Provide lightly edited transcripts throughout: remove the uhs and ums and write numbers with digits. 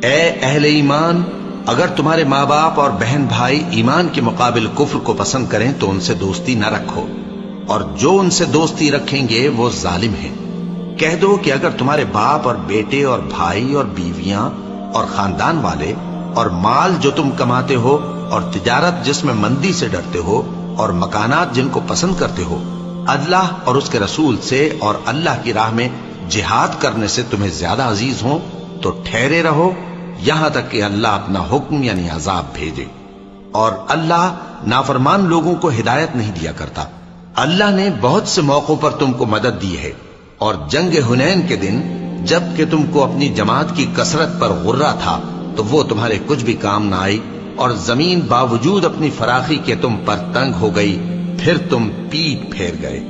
اے اہل ایمان، اگر تمہارے ماں باپ اور بہن بھائی ایمان کے مقابل کفر کو پسند کریں تو ان سے دوستی نہ رکھو، اور جو ان سے دوستی رکھیں گے وہ ظالم ہیں۔ کہہ دو کہ اگر تمہارے باپ اور بیٹے اور بھائی اور بیویاں اور خاندان والے اور مال جو تم کماتے ہو اور تجارت جس میں مندی سے ڈرتے ہو اور مکانات جن کو پسند کرتے ہو اللہ اور اس کے رسول سے اور اللہ کی راہ میں جہاد کرنے سے تمہیں زیادہ عزیز ہوں تو ٹھہرے رہو یہاں تک کہ اللہ اپنا حکم یعنی عذاب بھیجے، اور اللہ نافرمان لوگوں کو ہدایت نہیں دیا کرتا۔ اللہ نے بہت سے موقعوں پر تم کو مدد دی ہے، اور جنگ حنین کے دن جب کہ تم کو اپنی جماعت کی کثرت پر غرہ تھا تو وہ تمہارے کچھ بھی کام نہ آئی، اور زمین باوجود اپنی فراخی کے تم پر تنگ ہو گئی، پھر تم پیٹ پھیر گئے۔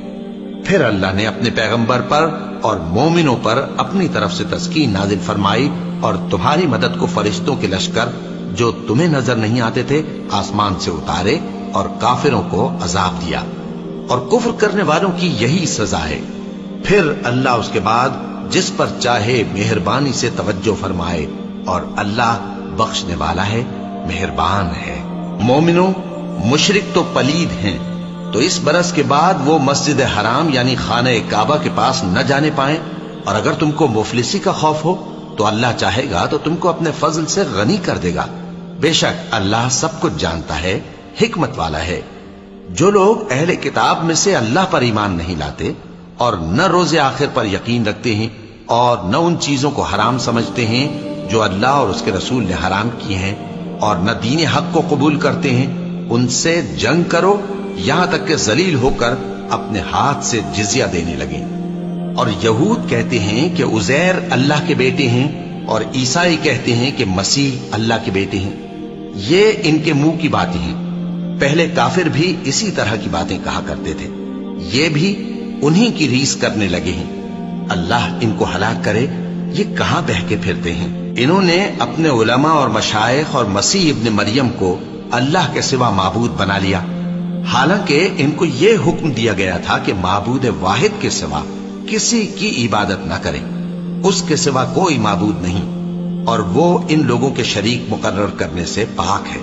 پھر اللہ نے اپنے پیغمبر پر اور مومنوں پر اپنی طرف سے تسکین نازل فرمائی، اور تمہاری مدد کو فرشتوں کے لشکر جو تمہیں نظر نہیں آتے تھے آسمان سے اتارے، اور کافروں کو عذاب دیا، اور کفر کرنے والوں کی یہی سزا ہے۔ پھر اللہ اس کے بعد جس پر چاہے مہربانی سے توجہ فرمائے، اور اللہ بخشنے والا ہے، مہربان ہے۔ مومنوں، مشرک تو پلید ہیں، تو اس برس کے بعد وہ مسجد حرام یعنی خانہ کعبہ کے پاس نہ جانے پائیں، اور اگر تم کو مفلسی کا خوف ہو تو اللہ چاہے گا تو تم کو اپنے فضل سے غنی کر دے گا، بے شک اللہ سب کچھ جانتا ہے، حکمت والا ہے۔ جو لوگ اہل کتاب میں سے اللہ پر ایمان نہیں لاتے اور نہ روز آخر پر یقین رکھتے ہیں اور نہ ان چیزوں کو حرام سمجھتے ہیں جو اللہ اور اس کے رسول نے حرام کیے ہیں، اور نہ دین حق کو قبول کرتے ہیں، ان سے جنگ کرو یہاں تک کہ ذلیل ہو کر اپنے ہاتھ سے جزیہ دینے لگیں۔ اور یہود کہتے ہیں کہ عزیر اللہ کے بیٹے ہیں، اور عیسائی کہتے ہیں کہ مسیح اللہ کے بیٹے ہیں۔ یہ ان کے منہ کی باتیں ہیں، پہلے کافر بھی اسی طرح کی باتیں کہا کرتے تھے، یہ بھی انہی کی ریس کرنے لگے ہیں۔ اللہ ان کو ہلاک کرے، یہ کہاں بہہ کے پھرتے ہیں۔ انہوں نے اپنے علماء اور مشائخ اور مسیح ابن مریم کو اللہ کے سوا معبود بنا لیا، حالانکہ ان کو یہ حکم دیا گیا تھا کہ معبود واحد کے سوا کسی کی عبادت نہ کریں، اس کے سوا کوئی معبود نہیں، اور وہ ان لوگوں کے شریک مقرر کرنے سے پاک ہے۔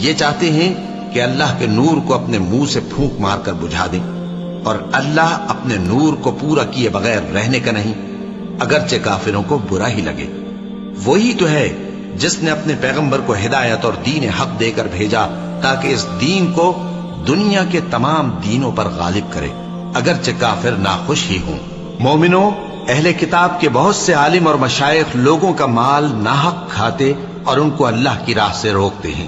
یہ چاہتے ہیں کہ اللہ کے نور کو اپنے منہ سے پھونک مار کر بجھا دیں، اور اللہ اپنے نور کو پورا کیے بغیر رہنے کا نہیں، اگرچہ کافروں کو برا ہی لگے۔ وہی تو ہے جس نے اپنے پیغمبر کو ہدایت اور دین حق دے کر بھیجا تاکہ اس دین کو دنیا کے تمام دینوں پر غالب کرے، اگرچہ کافر ناخوش ہی ہوں۔ مومنوں، اہل کتاب کے بہت سے عالم اور مشائخ لوگوں کا مال ناحق کھاتے اور ان کو اللہ کی راہ سے روکتے ہیں۔